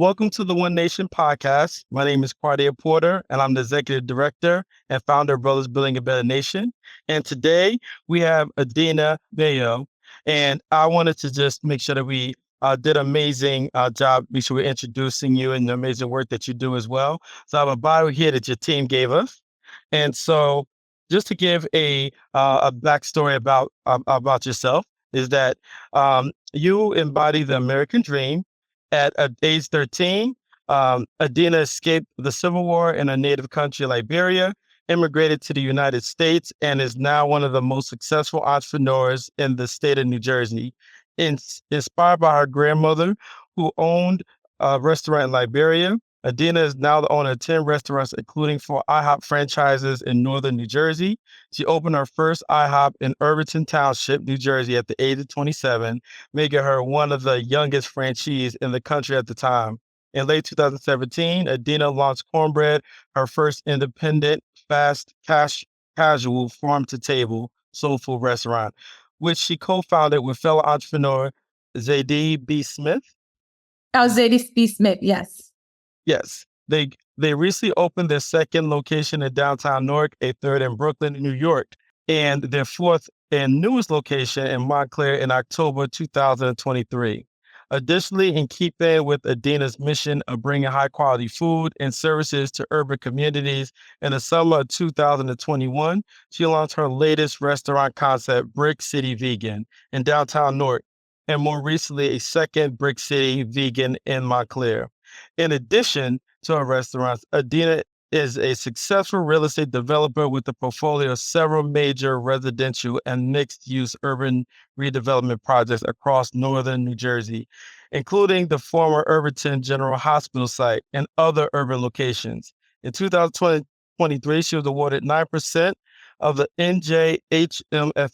Welcome to the One Nation podcast. My name is Quadeer Porter, and I'm the executive director and founder of Brothers Building a Better Nation. And today we have Adenah Bayoh, and I wanted to just make sure that we did an amazing job. Make sure we're introducing you and the amazing work that you do as well. So I have a bio here that your team gave us, and so just to give a backstory about yourself is that you embody the American dream at age 13. Adenah escaped the Civil War in her native country, Liberia, immigrated to the United States, and is now one of the most successful entrepreneurs in the state of New Jersey. Inspired by her grandmother, who owned a restaurant in Liberia, Adenah is now the owner of 10 restaurants, including 4 IHOP franchises in northern New Jersey. She opened her first IHOP in Irvington Township, New Jersey, at the age of 27, making her one of the youngest franchisees in the country at the time. In late 2017, Adenah launched Cornbread, her first independent, fast, casual, farm-to-table soul food restaurant, which she co-founded with fellow entrepreneur Zadie B. Smith. Oh, Zadie B. Smith, yes. Yes, they recently opened their second location in downtown Newark, a third in Brooklyn, New York, and their fourth and newest location in Montclair in October 2023. Additionally, in keeping with Adenah's mission of bringing high-quality food and services to urban communities, in the summer of 2021, she launched her latest restaurant concept, Brick City Vegan, in downtown Newark, and more recently, a second Brick City Vegan in Montclair. In addition to her restaurants, Adenah is a successful real estate developer with a portfolio of several major residential and mixed-use urban redevelopment projects across northern New Jersey, including the former Irvington General Hospital site and other urban locations. In 2023, she was awarded 9% of the NJHMFA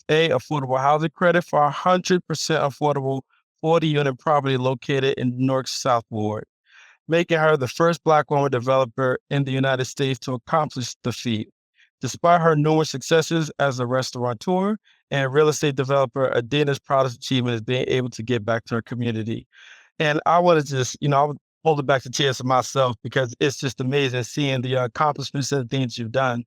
Affordable Housing Credit for a 100% affordable 40-unit property located in Newark's South Ward, making her the first Black woman developer in the United States to accomplish the feat. Despite her numerous successes as a restaurateur and real estate developer, Adenah's proudest achievement is being able to give back to her community. And I want to just, I would hold it back to tears for myself because it's just amazing seeing the accomplishments and things you've done.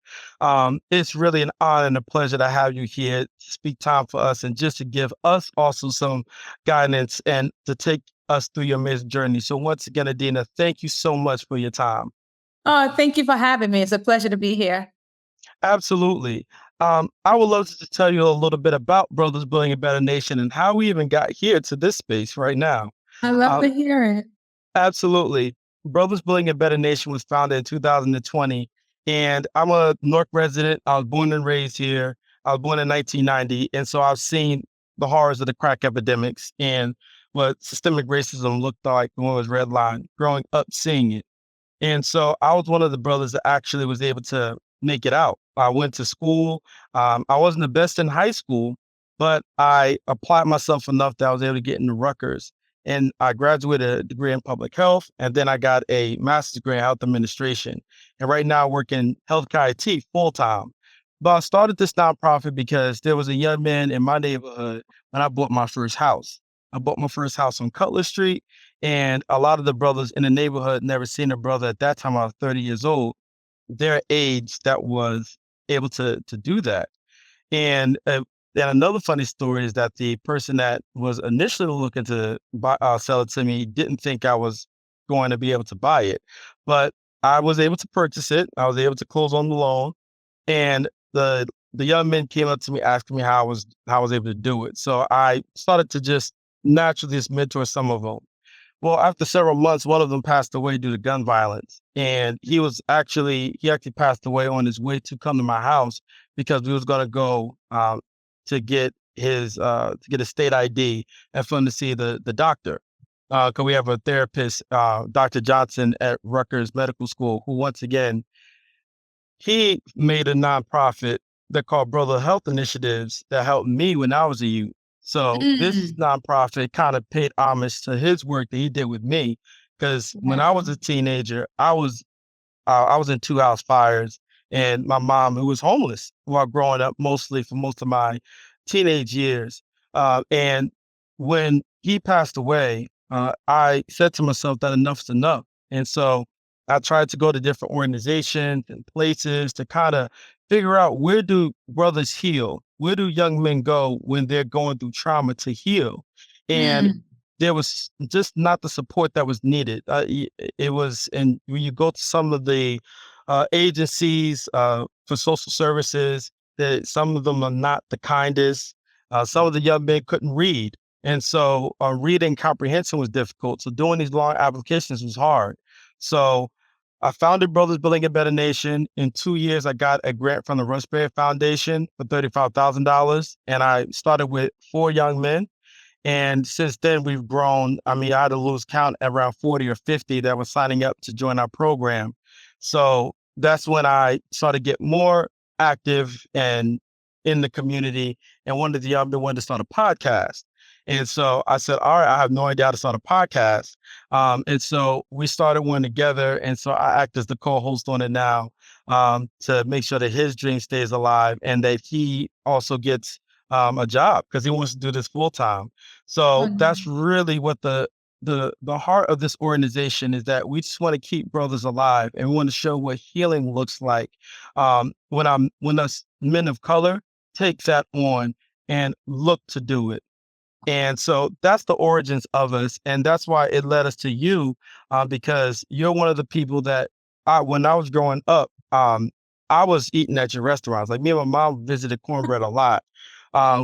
It's really an honor and a pleasure to have you here to speak time for us and just to give us also some guidance and to take us through your amazing journey. So once again, Adenah, thank you so much for your time. Oh, thank you for having me. It's a pleasure to be here. Absolutely. I would love to just tell you a little bit about Brothers Building a Better Nation and how we even got here to this space right now. I love to hear it. Absolutely. Brothers Building a Better Nation was founded in 2020, and I'm a Newark resident. I was born and raised here. I was born in 1990, and so I've seen the horrors of the crack epidemics and what systemic racism looked like when it was redlined, growing up seeing it. And so I was one of the brothers that actually was able to make it out. I went to school. I wasn't the best in high school, but I applied myself enough that I was able to get into Rutgers. And I graduated a degree in public health, and then I got a master's degree in health administration. And right now I work in healthcare IT full-time. But I started this nonprofit because there was a young man in my neighborhood when I bought my first house. I bought my first house on Cutler Street, and a lot of the brothers in the neighborhood never seen a brother at that time. I was 30 years old, their age that was able to do that. And another funny story is that the person that was initially looking to sell it to me didn't think I was going to be able to buy it, but I was able to purchase it. I was able to close on the loan, and the young men came up to me asking me how I was able to do it. So I started to just naturally just mentor some of them. Well, after several months, one of them passed away due to gun violence. And he actually passed away on his way to come to my house because we was going to go to get his state ID and for him to see the doctor. Because we have a therapist, Dr. Johnson at Rutgers Medical School, who once again, he made a nonprofit that called Brother Health Initiatives that helped me when I was a youth. So this nonprofit kind of paid homage to his work that he did with me. Because when I was a teenager, I was in 2 house fires, and my mom, who was homeless while growing up, mostly for most of my teenage years. And when he passed away, I said to myself that enough's enough. And so I tried to go to different organizations and places to kind of figure out, where do brothers heal? Where do young men go when they're going through trauma to heal? And Mm. there was just not the support that was needed. It was, and when you go to some of the agencies for social services, that some of them are not the kindest. Some of the young men couldn't read. And so reading comprehension was difficult. So doing these long applications was hard. So I founded Brothers Building a Better Nation. In 2 years, I got a grant from the Rushberry Foundation for $35,000. And I started with 4 young men. And since then, we've grown. I mean, I had to lose count, around 40 or 50 that were signing up to join our program. So that's when I started to get more active and in the community, and one of the young men wanted to start a podcast. And so I said, all right, I have no idea how to start a podcast. And so we started one together. And so I act as the co-host on it now, to make sure that his dream stays alive and that he also gets a job, because he wants to do this full time. Oh, So that's nice. really what the heart of this organization is, that we just want to keep brothers alive, and we want to show what healing looks like, when us men of color take that on and look to do it. And so that's the origins of us. And that's why it led us to you, because you're one of the people that when I was growing up, I was eating at your restaurants. Like, me and my mom visited Cornbread a lot.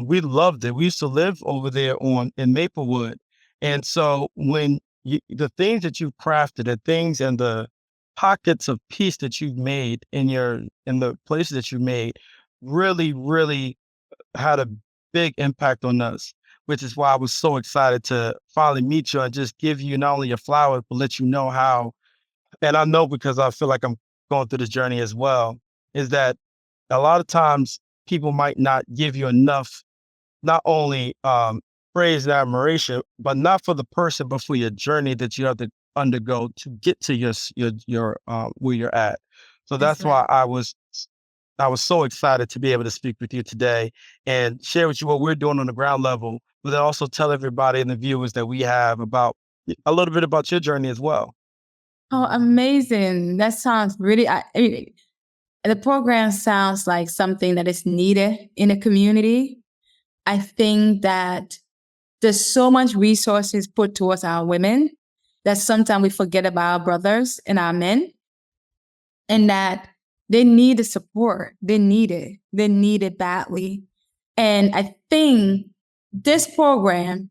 We loved it. We used to live over there in Maplewood. And so when the things that you've crafted, the things and the pockets of peace that you've made in the places that you made, really, really had a big impact on us, which is why I was so excited to finally meet you and just give you not only your flowers, but let you know how, and I know because I feel like I'm going through this journey as well, is that a lot of times people might not give you enough, not only praise and admiration, but not for the person, but for your journey that you have to undergo to get to your where you're at. So That's that's why right. I was so excited to be able to speak with you today and share with you what we're doing on the ground level, but then also tell everybody and the viewers that we have about a little bit about your journey as well. Oh, amazing. That sounds really, the program sounds like something that is needed in the community. I think that there's so much resources put towards our women that sometimes we forget about our brothers and our men, and that they need the support. They need it. They need it badly. And I think this program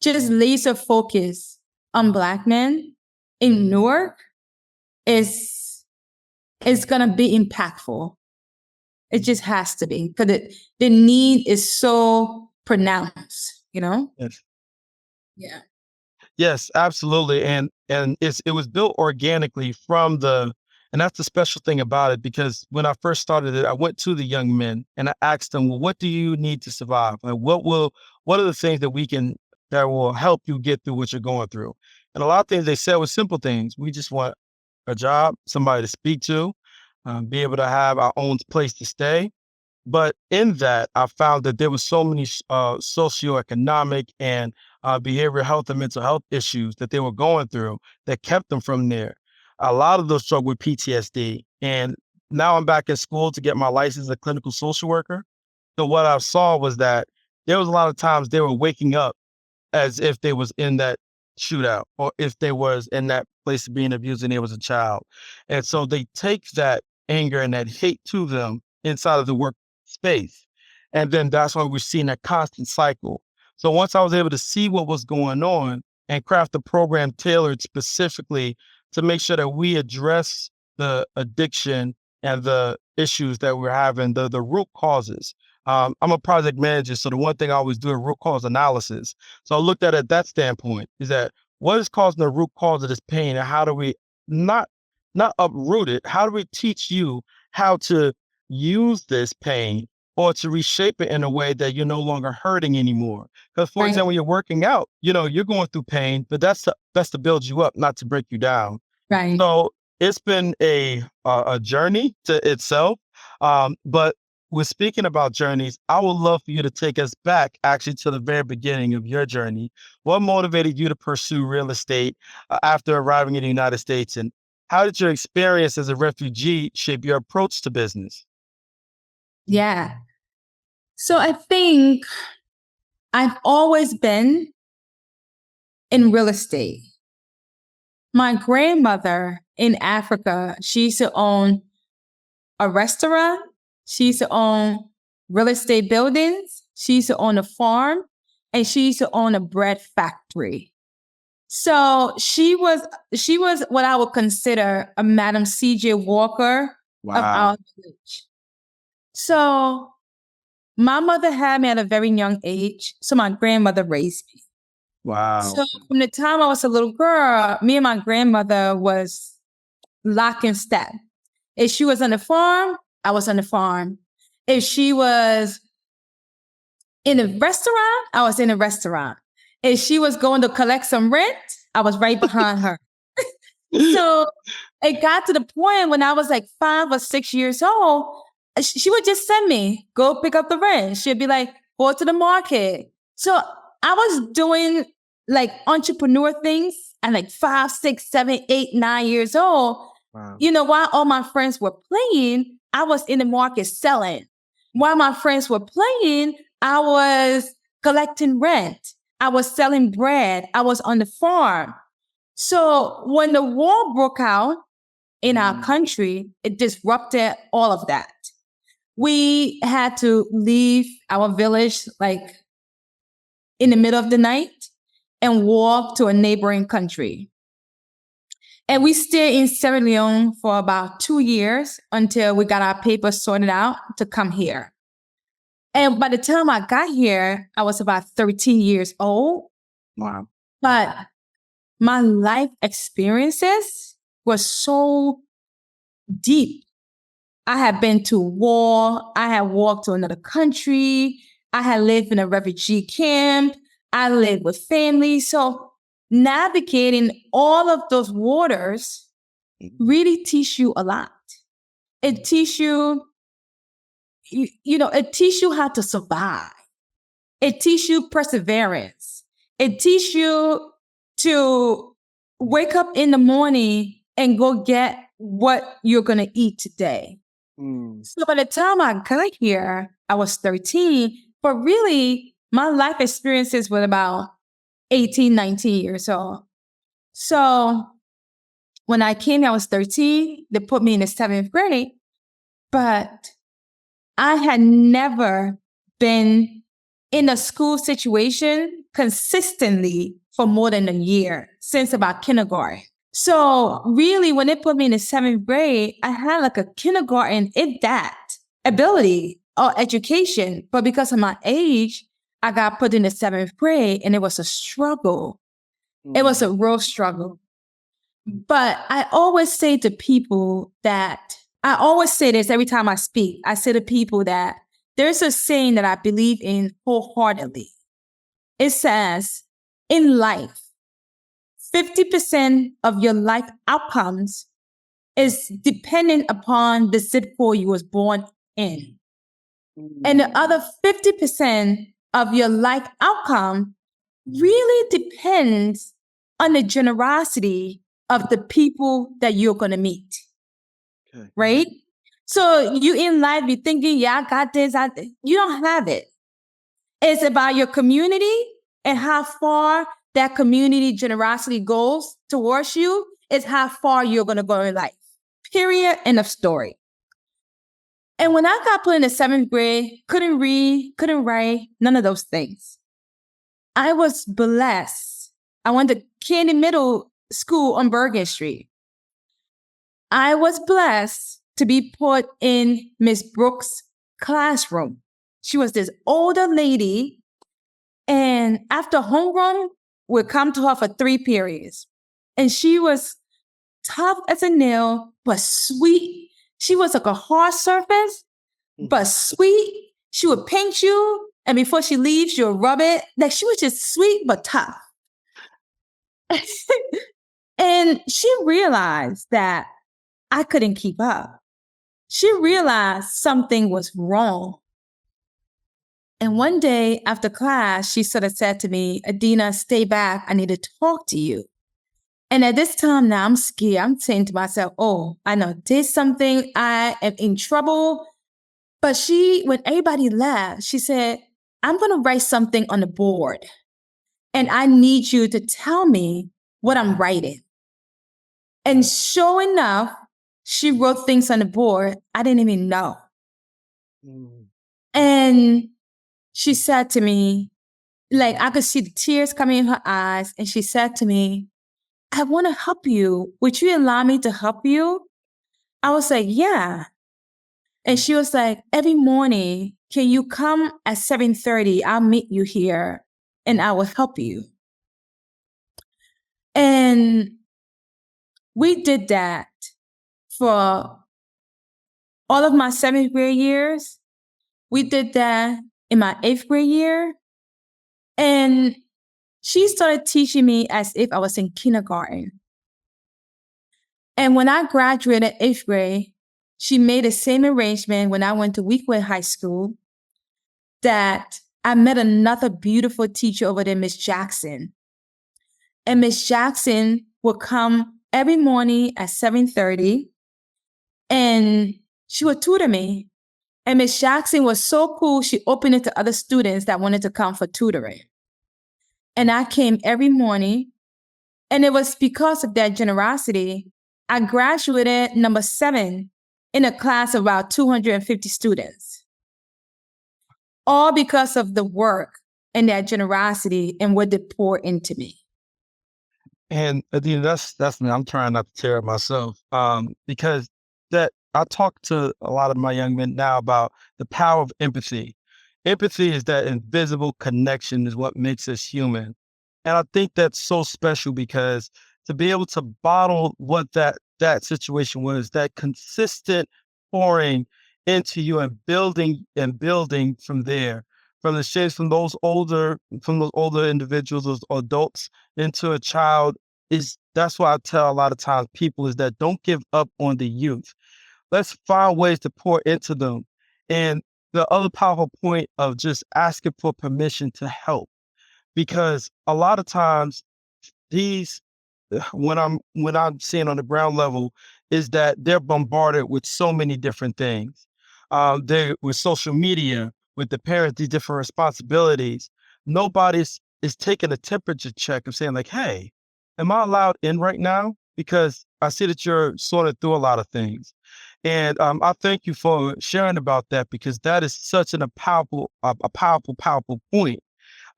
just laser focus on Black men in Newark is gonna be impactful. It just has to be, because the need is so pronounced, you know? Yes. Yeah. Yes, absolutely. And it was built organically and that's the special thing about it, because when I first started it, I went to the young men and I asked them, well, what do you need to survive? Like, what are the things that will help you get through what you're going through? And a lot of things they said was simple things. We just want a job, somebody to speak to, be able to have our own place to stay. But in that, I found that there was so many socioeconomic and behavioral health and mental health issues that they were going through that kept them from there. A lot of those struggled with PTSD. And now I'm back in school to get my license as a clinical social worker. So what I saw was that there was a lot of times they were waking up as if they was in that shootout, or if they was in that place of being abused and they was a child. And so they take that anger and that hate to them inside of the work space. And then that's why we're seeing that constant cycle. So once I was able to see what was going on and craft a program tailored specifically to make sure that we address the addiction and the issues that we're having, the root causes. I'm a project manager, so the one thing I always do is root cause analysis. So I looked at it that standpoint, is that what is causing the root cause of this pain, and how do we not not uproot it? How do we teach you how to use this pain, or to reshape it in a way that you're no longer hurting anymore? Because, for Right. example, when you're working out, you're going through pain, but that's to build you up, not to break you down. Right. So it's been a journey to itself, but we're speaking about journeys. I would love for you to take us back actually to the very beginning of your journey. What motivated you to pursue real estate after arriving in the United States? And how did your experience as a refugee shape your approach to business? Yeah. So I think I've always been in real estate. My grandmother in Africa, she used to own a restaurant. She used to own real estate buildings. She used to own a farm, and she used to own a bread factory. So she was what I would consider a Madam C.J. Walker of Wow. our village. So my mother had me at a very young age. So my grandmother raised me. Wow. So from the time I was a little girl, me and my grandmother was lock and step. If she was on the farm, I was on the farm. If she was in a restaurant, I was in a restaurant. If she was going to collect some rent, I was right behind her. So it got to the point when I was like 5 or 6 years old, she would just send me, go pick up the rent. She'd be like, go to the market. So I was doing like entrepreneur things at like 5, 6, 7, 8, 9 years old. Wow. While all my friends were playing, I was in the market selling. While my friends were playing, I was collecting rent. I was selling bread. I was on the farm. So when the war broke out in our country, it disrupted all of that. We had to leave our village like in the middle of the night and walk to a neighboring country. And we stayed in Sierra Leone for about 2 years until we got our papers sorted out to come here. And by the time I got here, I was about 13 years old. Wow. But my life experiences were so deep. I had been to war. I had walked to another country. I had lived in a refugee camp. I lived with family. So navigating all of those waters really teach you a lot. It teach you, it teach you how to survive. It teach you perseverance. It teach you to wake up in the morning and go get what you're going to eat today. So by the time I got here, I was 13, but really my life experiences were about 18, 19 years old. So when I came here, I was 13. They put me in the 7th grade, but I had never been in a school situation consistently for more than a year, since about kindergarten. So really, when they put me in the 7th grade, I had like a kindergarten, if that, ability or education. But because of my age, I got put in the 7th grade, and it was a struggle. It was a real struggle. But I always say to people that, I always say this every time I speak. I say to people that there's a saying that I believe in wholeheartedly. It says, in life, 50% of your life outcomes is dependent upon the zip code you was born in. And the other 50% of your life outcome really depends on the generosity of the people that you're going to meet. Okay. Right? So you in life, you're thinking, yeah, I got this. You don't have it. It's about your community and how far that community generosity goes towards you is how far you're going to go in life. Period. End of story. And when I got put in the 7th grade, couldn't read, couldn't write, none of those things. I was blessed. I went to Candy Middle School on Bergen Street. I was blessed to be put in Miss Brooks' classroom. She was this older lady, and after homeroom, we'd come to her for 3 periods. And she was tough as a nail, but sweet. She was like a hard surface, but sweet. She would paint you, and before she leaves, she'll rub it. Like, she was just sweet, but tough. And she realized that I couldn't keep up. she realized something was wrong. And one day after class, she sort of said to me, Adenah, stay back. I need to talk to you. And at this time now, I'm scared. I'm saying to myself, oh, I know did something. I am in trouble. But when everybody left, she said, I'm going to write something on the board. And I need you to tell me what I'm writing. And sure enough, she wrote things on the board I didn't even know. And she said to me, like I could see the tears coming in her eyes. And she said to me, I want to help you. Would you allow me to help you? I was like, yeah. And she was like, every morning, can you come at 7:30? I'll meet you here and I will help you. And we did that for all of my 7th grade years. We did that in my 8th grade year. And she started teaching me as if I was in kindergarten. And when I graduated 8th grade, she made the same arrangement when I went to Weekwood High School that I met another beautiful teacher over there, Miss Jackson. And Miss Jackson would come every morning at 7:30 and she would tutor me. And Miss Jackson was so cool, she opened it to other students that wanted to come for tutoring. And I came every morning. And it was because of that generosity, I graduated number 7 in a class of about 250 students. All because of the work and that generosity and what they poured into me. And that's me. I'm trying not to tear up myself, because that I talk to a lot of my young men now about the power of empathy. Empathy is that invisible connection is what makes us human. And I think that's so special because to be able to bottle what that situation was, that consistent pouring into you and building from there, from the shades from those older individuals, those adults into a child that's why I tell a lot of times people is that don't give up on the youth. Let's find ways to pour into them. And the other powerful point of just asking for permission to help, because a lot of times these when I'm seeing on the ground level is that they're bombarded with so many different things. They with social media, with the parents, these different responsibilities. Nobody's is taking a temperature check of saying like, hey, am I allowed in right now? Because I see that you're sorting through a lot of things. And I thank you for sharing about that because that is such a powerful point.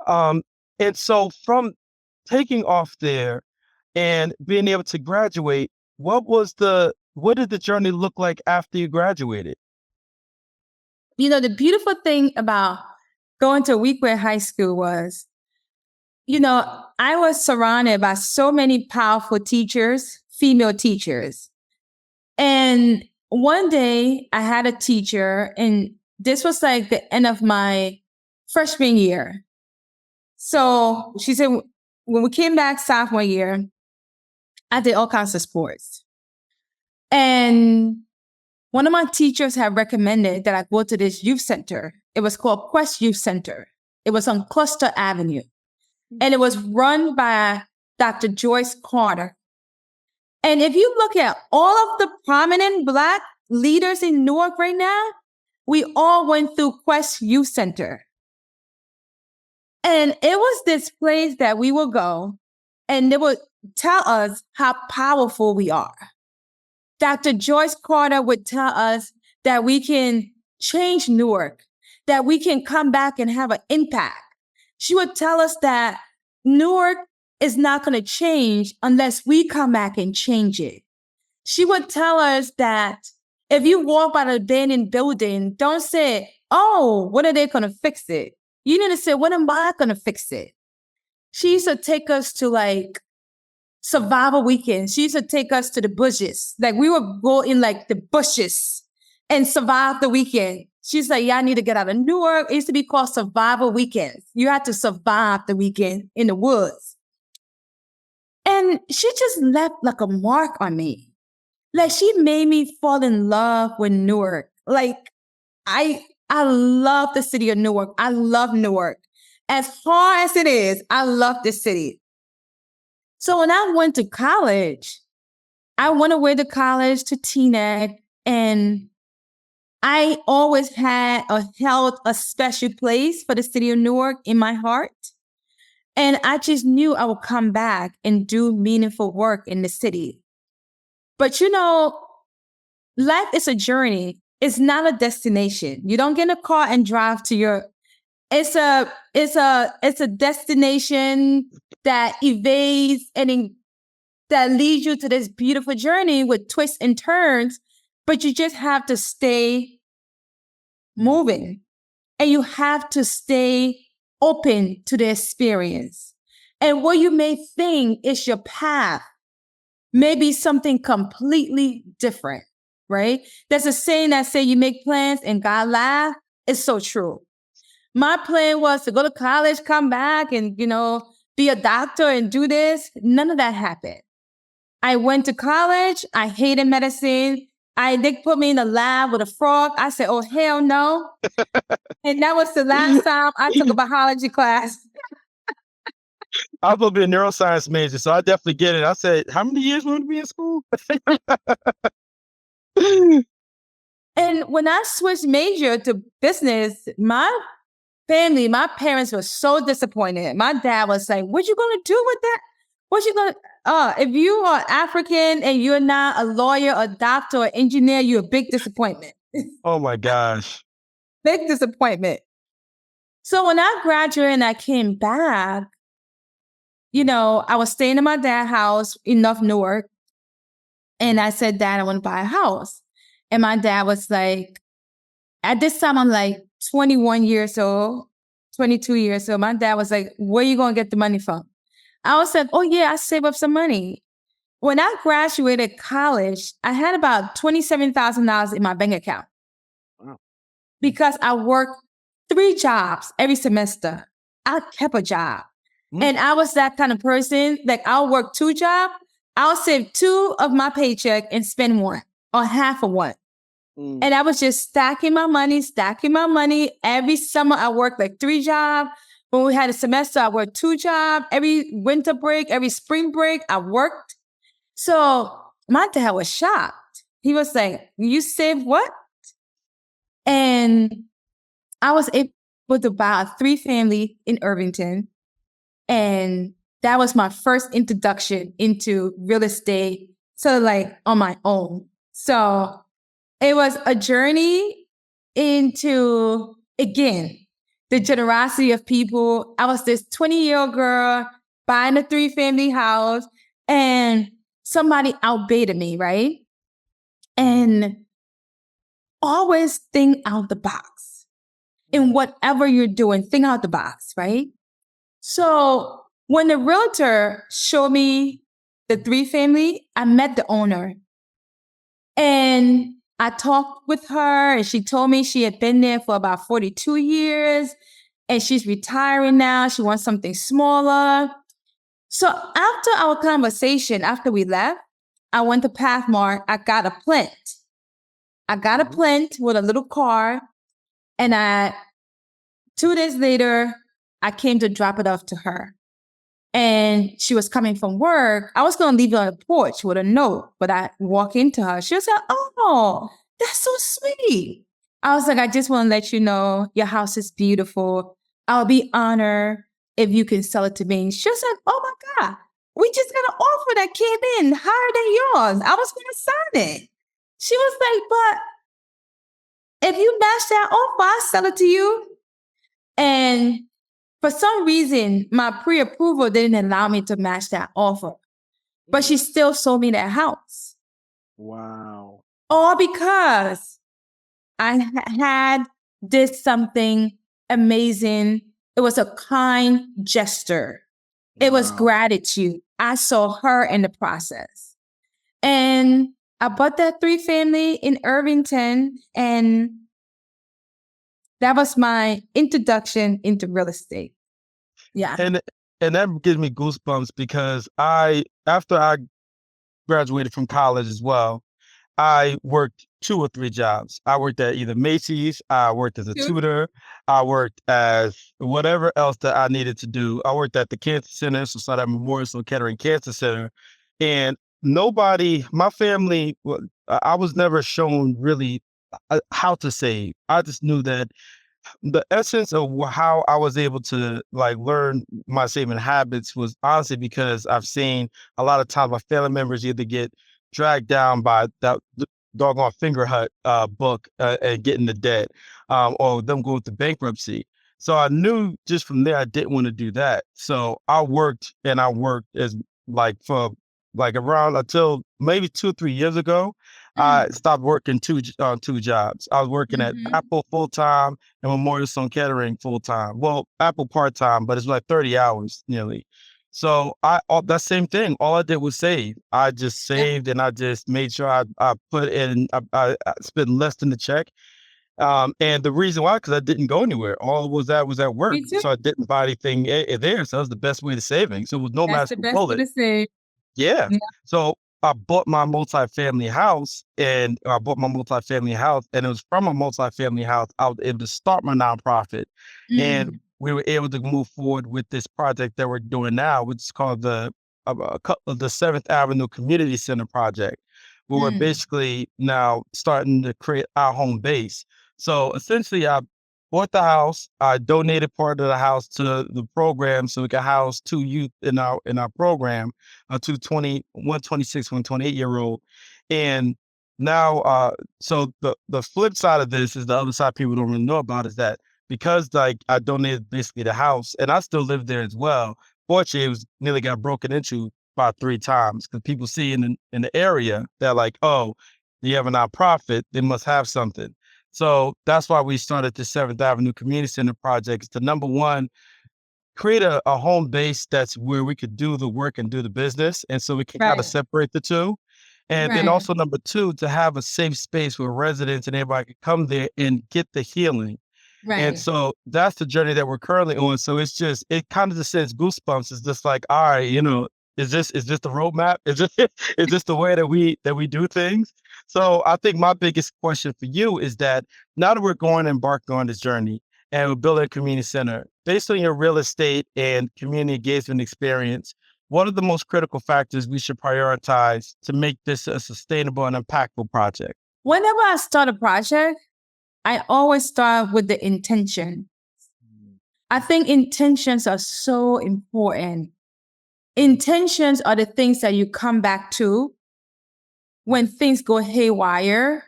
Um, and so from taking off there and being able to graduate, what did the journey look like after you graduated? You know, the beautiful thing about going to Weekwood High School was, you know, I was surrounded by so many powerful teachers, female teachers. And one day I had a teacher, and this was like the end of my freshman year. So she said, when we came back sophomore year, I did all kinds of sports. And one of my teachers had recommended that I go to this youth center. It was called Quest Youth Center. It was on Cluster Avenue. And it was run by Dr. Joyce Carter. And if you look at all of the prominent Black leaders in Newark right now, we all went through Quest Youth Center. And it was this place that we would go, and they would tell us how powerful we are. Dr. Joyce Carter would tell us that we can change Newark, that we can come back and have an impact. She would tell us that Newark is not going to change unless we come back and change it. She would tell us that if you walk by the abandoned building, don't say, oh, when are they going to fix it? You need to say, when am I going to fix it? She used to take us to like survival weekends. She used to take us to the bushes. Like we would go in like the bushes and survive the weekend. She's like, yeah, I need to get out of Newark. It used to be called survival weekends. You had to survive the weekend in the woods. And she just left like a mark on me. Like, she made me fall in love with Newark. Like, I love the city of Newark. I love Newark. As hard as it is, I love this city. So when I went to college, I went away to college to TNEC, and I always held a special place for the city of Newark in my heart. And I just knew I would come back and do meaningful work in the city. But life is a journey. It's not a destination. You don't get in a car and drive to your. It's a destination that evades and that leads you to this beautiful journey with twists and turns. But you just have to stay moving, and you have to stay open to the experience. And what you may think is your path may be something completely different, right? There's a saying that say you make plans and God laughs. It's so true. My plan was to go to college, come back, and, be a doctor and do this. None of that happened. I went to college. I hated medicine. They put me in the lab with a frog. I said, oh, hell no. And that was the last time I took a biology class. I was going to be a neuroscience major, so I definitely get it. I said, how many years will we be in school? And when I switched major to business, my parents were so disappointed. My dad was like, what you going to do with that? If you are African and you're not a lawyer, a doctor, or engineer, you're a big disappointment. Oh my gosh. Big disappointment. So when I graduated and I came back, I was staying in my dad's house in North Newark. And I said, Dad, I want to buy a house. And my dad was like, at this time, I'm like 21 years old, 22 years old. My dad was like, where are you going to get the money from? I was like, oh, yeah, I save up some money. When I graduated college, I had about $27,000 in my bank account. Wow. Because I worked 3 jobs every semester. I kept a job. And I was that kind of person. Like, I'll work 2 jobs. I'll save 2 of my paycheck and spend 1 or half of 1. And I was just stacking my money. Every summer, I worked like 3 jobs. When we had a semester, I worked 2 jobs. Every winter break, every spring break, I worked. So my dad was shocked. He was like, you saved what? And I was able to buy a 3-family in Irvington. And that was my first introduction into real estate, so like on my own. So it was a journey into, again, the generosity of people. I was this 20-year-old girl buying a 3-family house, and somebody outbid me, right? And always think out the box. In whatever you're doing, think out the box, right? So when the realtor showed me the 3-family, I met the owner. And I talked with her, and she told me she had been there for about 42 years, and she's retiring now. She wants something smaller. So after our conversation, after we left, I went to Pathmark. I got a plant. I got a plant with a little car, and 2 days later, I came to drop it off to her. And she was coming from work. I was going to leave it on the porch with a note, but I walked into her. She was like, oh, that's so sweet. I was like, I just want to let you know your house is beautiful. I'll be honored if you can sell it to me. She was like, oh my God, we just got an offer that came in higher than yours. I was going to sign it. She was like, but if you match that offer, I'll sell it to you. And for some reason, my pre-approval didn't allow me to match that offer. But she still sold me that house. Wow. All because I did something amazing. It was a kind gesture. It was gratitude. I saw her in the process. And I bought that 3-family in Irvington, and that was my introduction into real estate. Yeah. And that gives me goosebumps because after I graduated from college as well, I worked 2 or 3 jobs. I worked at either Macy's, I worked as a Two. tutor, I worked as whatever else that I needed to do. I worked at the cancer center, so started at Memorial Sloan Kettering Cancer Center, and my family, I was never shown really, how to save. I just knew that the essence of how I was able to like learn my saving habits was honestly because I've seen a lot of times my family members either get dragged down by that doggone finger hut book and get into debt, or them going to bankruptcy. So I knew just from there I didn't want to do that. So I worked and I worked as like for like around until maybe 2 or 3 years ago. I Mm. stopped working two jobs. I was working at Mhm. Apple full time and Memorial Sloan Kettering full time. Well, Apple part time, but it's like 30 hours nearly. So that same thing. All I did was save. I just Yeah, saved and I just made sure I put in I spent less than the check. And the reason why, because I didn't go anywhere. All was that was at work, me too. so I didn't buy anything there. So that was the best way to saving. So it was no That's the magical best way bullet. to say. Yeah. Yeah. So I bought my multifamily house and I bought my multifamily house and it was from a multifamily house. I was able to start my nonprofit and Mm. we were able to move forward with this project that we're doing now, which is called the 7th Avenue Community Center project, where we're Mm. basically now starting to create our home base. So essentially I bought the house. I donated part of the house to the program so we could house 2 youth in our program, 126, 128-year-old. And now, so the flip side of this is the other side people don't really know about is that because like I donated basically the house and I still live there as well. Fortunately, it was nearly got broken into about 3 times because people see in the area, they're like, oh, you have a nonprofit, they must have something. So that's why we started the 7th Avenue Community Center project is to number one, create a home base that's where we could do the work and do the business. And so we can kind of Right. separate the two. And then Right. also number two, to have a safe space where residents and everybody can come there and get the healing. And Right. so that's the journey that we're currently on. So it kind of just sends goosebumps. It's just like, all right, is this the roadmap? Is this the way that we do things? So I think my biggest question for you is that now that we're going to embark on this journey and we're building a community center, based on your real estate and community engagement experience, what are the most critical factors we should prioritize to make this a sustainable and impactful project? Whenever I start a project, I always start with the intention. I think intentions are so important. Intentions are the things that you come back to when things go haywire,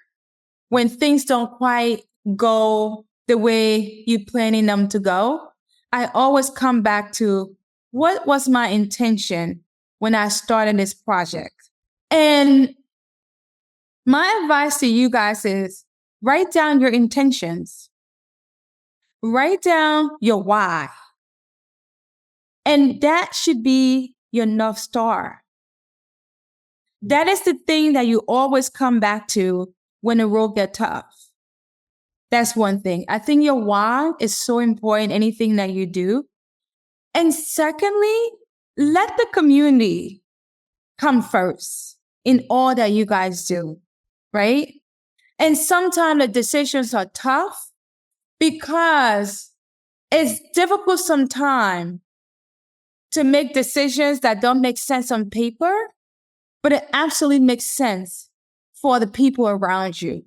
when things don't quite go the way you're planning them to go. I always come back to what was my intention when I started this project? And my advice to you guys is write down your intentions, write down your why. And that should be your North Star. That is the thing that you always come back to when the road gets tough. That's one thing. I think your why is so important, anything that you do. And secondly, let the community come first in all that you guys do, right? And sometimes the decisions are tough because it's difficult sometimes to make decisions that don't make sense on paper, but it absolutely makes sense for the people around you.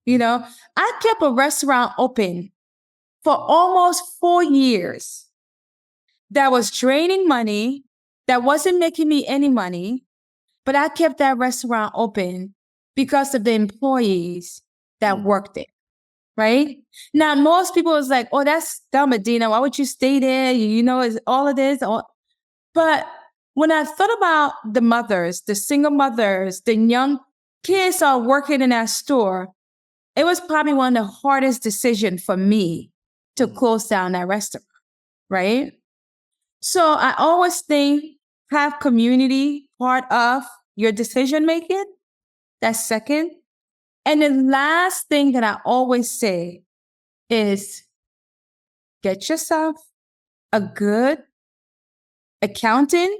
You know, I kept a restaurant open for almost 4 years that was draining money, that wasn't making me any money, but I kept that restaurant open because of the employees that worked there, right? Now, most people is like, oh, that's dumb, Adenah. Why would you stay there? You know, it's all of this. But when I thought about the mothers, the single mothers, the young kids are working in that store, it was probably one of the hardest decisions for me to close down that restaurant, right? So I always think have community part of your decision making. That's second. And the last thing that I always say is get yourself a good accountant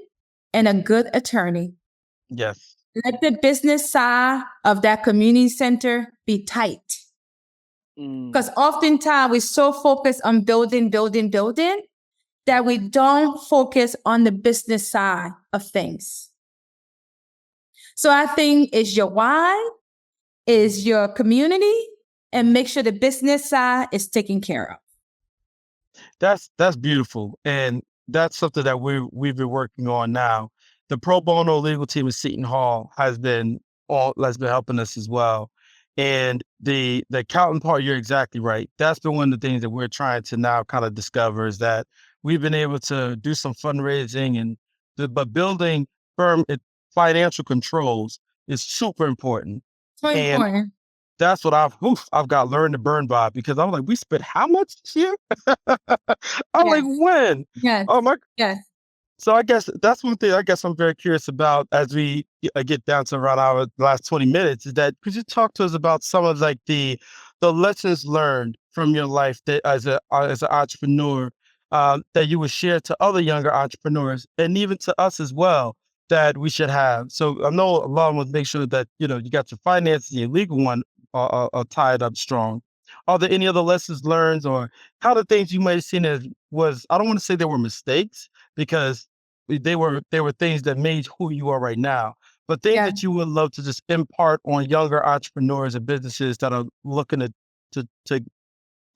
and a good attorney. Yes. Let the business side of that community center be tight. Because oftentimes we're so focused on building, that we don't focus on the business side of things. So I think it's your why, is your community, and make sure the business side is taken care of. That's beautiful, and that's something that we've been working on now. The pro bono legal team at Seton Hall has been helping us as well. And the accountant part, you're exactly right. That's been one of the things that we're trying to now kind of discover, is that we've been able to do some fundraising, but building firm financial controls is super important. So And important. that's what I've got learned to burn by, because I'm like, we spent how much this year? I'm like, Yes. when? Yes. Oh my. Yes. So I guess that's one thing I guess I'm very curious about as we get down to around our last 20 minutes, is that could you talk to us about some of like the lessons learned from your life that as an entrepreneur, that you would share to other younger entrepreneurs and even to us as well, that we should have. So I know a lot of us make sure that, you got your finances and your legal one are tied up strong. Are there any other lessons learned, or how the things you might have seen as was, I don't want to say they were mistakes, because they were things that made who you are right now, but things Yeah. that you would love to just impart on younger entrepreneurs and businesses that are looking to to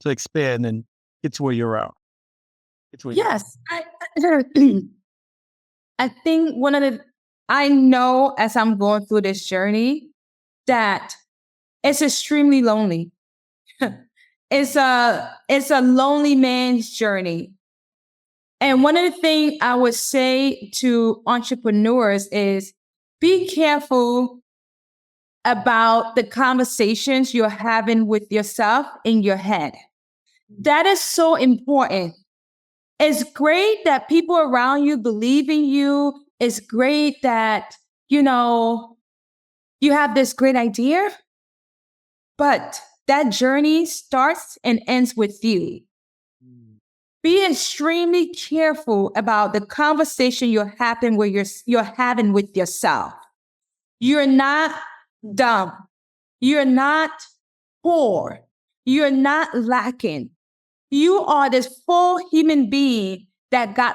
to expand and get to where you're at. Get to where you're at. Yes. I think I know as I'm going through this journey that it's extremely lonely. It's a lonely man's journey. And one of the things I would say to entrepreneurs is be careful about the conversations you're having with yourself in your head. That is so important. It's great that people around you believe in you. It's great that, you have this great idea, but that journey starts and ends with you. Be extremely careful about the conversation you're having with yourself. You're not dumb. You're not poor. You're not lacking. You are this full human being that God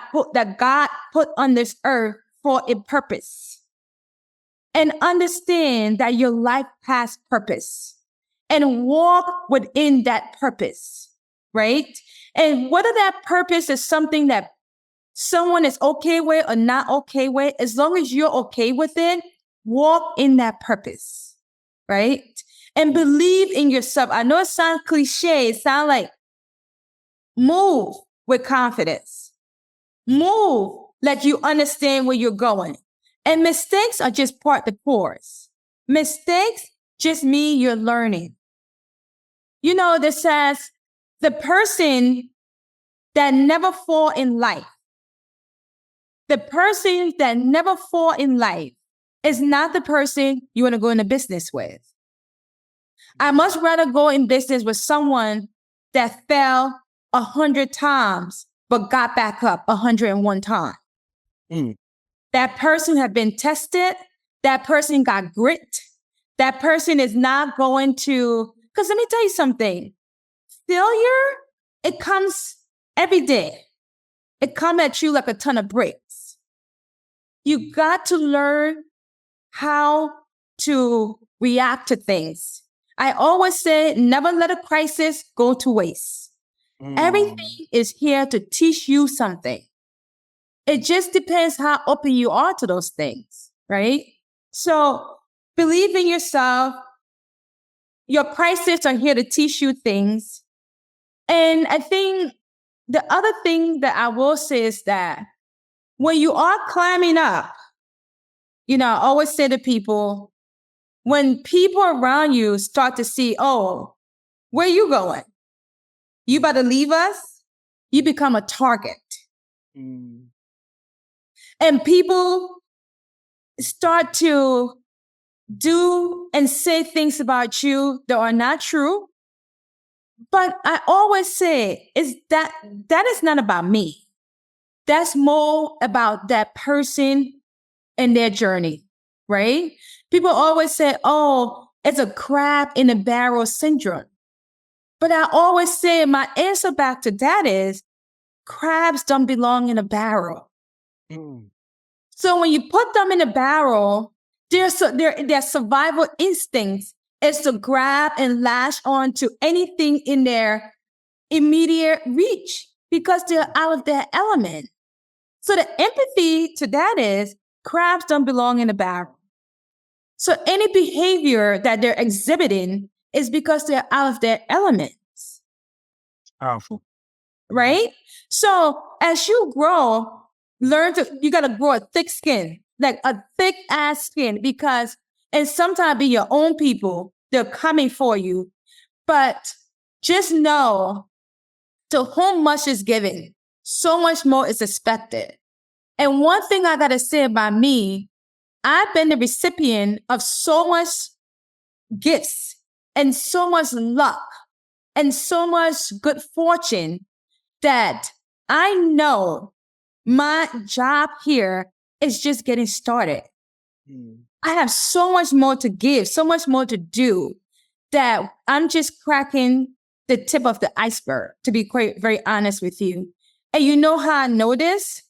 put on this earth for a purpose. And understand that your life has purpose, and walk within that purpose, right? And whether that purpose is something that someone is okay with or not okay with, as long as you're okay with it, walk in that purpose, right? And believe in yourself. I know it sounds cliche. It sounds like move with confidence. Move like you understand where you're going. And mistakes are just part of the course. Mistakes just mean you're learning. This says the person that never fall in life, is not the person you want to go into business with. I much rather go in business with someone that fell 100 times, but got back up 101 times. That person had been tested. That person got grit. That person is not going to, because let me tell you something. Failure, it comes every day. It comes at you like a ton of bricks. You got to learn how to react to things. I always say, never let a crisis go to waste. Everything is here to teach you something. It just depends how open you are to those things, right? So believe in yourself. Your crises are here to teach you things. And I think the other thing that I will say is that when you are climbing up, I always say to people, when people around you start to see, oh, where you going? You about to leave us? You become a target. And people start to do and say things about you that are not true. But I always say is that is not about me. That's more about that person and their journey. right? People always say, oh, it's a crab in a barrel syndrome. But I always say my answer back to that is crabs don't belong in a barrel. Mm. So when you put them in a barrel, their survival instincts is to grab and lash on to anything in their immediate reach because they're out of their element. So the empathy to that is crabs don't belong in a barrel. So any behavior that they're exhibiting is because they're out of their elements. Powerful. Right? So as you grow, you gotta grow a thick skin, like a thick ass skin, because and sometimes be your own people, they're coming for you. But just know to whom much is given, so much more is expected. And one thing I gotta say about me, I've been the recipient of so much gifts and so much luck and so much good fortune that I know my job here is just getting started. I have so much more to give, so much more to do that I'm just cracking the tip of the iceberg, to be quite very honest with you. And you know how I know this?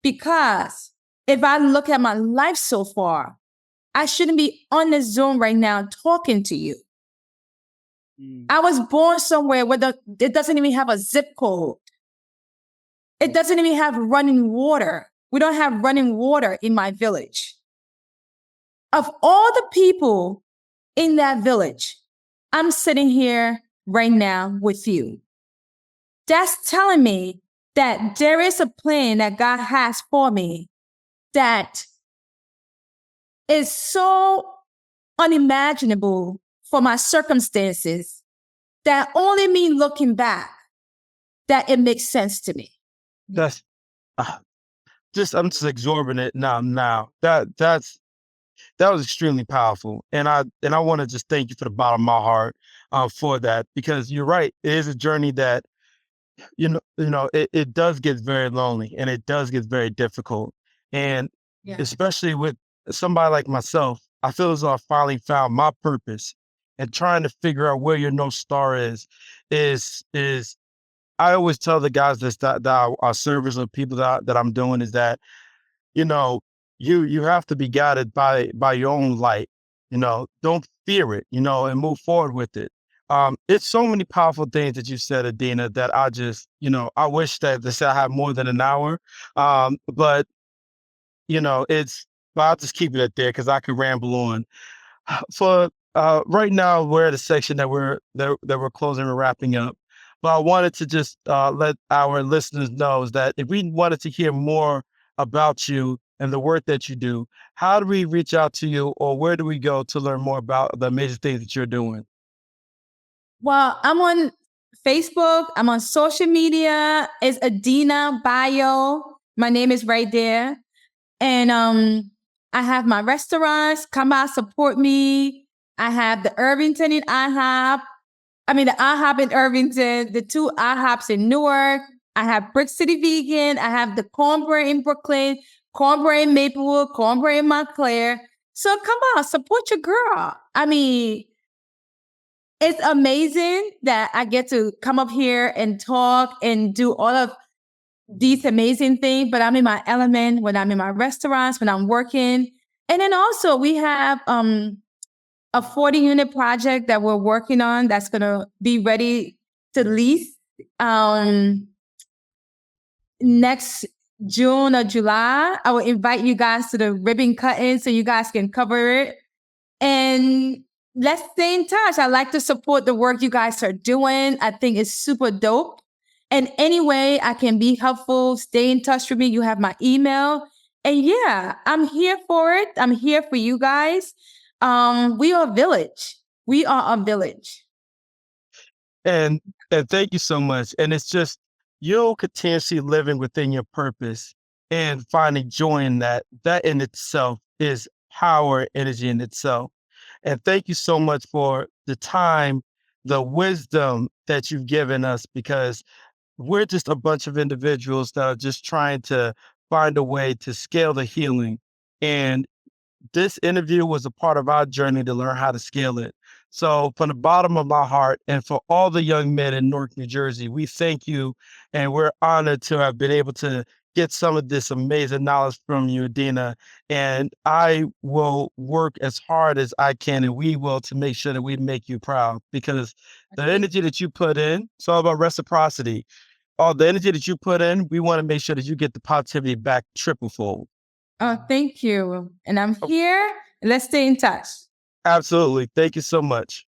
Because if I look at my life so far, I shouldn't be on the Zoom right now talking to you. I was born somewhere where it doesn't even have a zip code. It doesn't even have running water. We don't have running water in my village. Of all the people in that village, I'm sitting here right now with you. That's telling me that there is a plan that God has for me that is so unimaginable for my circumstances that only me looking back, that it makes sense to me. That's I'm just exorbitant now. That was extremely powerful, and I want to just thank you for the bottom of my heart for that, because you're right. It is a journey that it does get very lonely, and it does get very difficult, and especially with somebody like myself, I feel as though I finally found my purpose, and trying to figure out where your North Star is. I always tell the guys that are servers or people that I'm doing is that, you know, you have to be guided by your own light. Don't fear it, and move forward with it. It's so many powerful things that you said, Adenah, that I just, I wish that I had more than an hour. But but I'll just keep it at there because I could ramble on. For right now, we're at a section that we're closing and wrapping up. But I wanted to just let our listeners know is that if we wanted to hear more about you and the work that you do, how do we reach out to you, or where do we go to learn more about the amazing things that you're doing? Well, I'm on Facebook. I'm on social media. It's Adenah Bayoh. My name is right there. And I have my restaurants. Come out, support me. I have the Irvington in IHOP. The IHOP in Irvington, the 2 IHOPs in Newark. I have Brick City Vegan. I have the Cornbread in Brooklyn, Cornbread in Maplewood, Cornbread in Montclair. So come on, support your girl. It's amazing that I get to come up here and talk and do all of these amazing things, but I'm in my element when I'm in my restaurants, when I'm working. And then also we have a 40-unit project that we're working on that's going to be ready to lease next June or July. I will invite you guys to the ribbon cutting so you guys can cover it. And let's stay in touch. I like to support the work you guys are doing. I think it's super dope. And any way I can be helpful, stay in touch with me. You have my email. And yeah, I'm here for it. I'm here for you guys. We are a village. We are a village. And thank you so much. And it's just, you'll continuously living within your purpose and finding joy in that. That in itself is power, energy in itself. And thank you so much for the time, the wisdom that you've given us, because we're just a bunch of individuals that are just trying to find a way to scale the healing. And this interview was a part of our journey to learn how to scale it. So, from the bottom of my heart, and for all the young men in Newark, New Jersey, we thank you, and we're honored to have been able to get some of this amazing knowledge from you, Adenah. And I will work as hard as I can, and we will, to make sure that we make you proud, because the energy that you put in, it's all about reciprocity. All the energy that you put in, we want to make sure that you get the positivity back triple fold. Oh, thank you. And I'm here. Let's stay in touch. Absolutely. Thank you so much.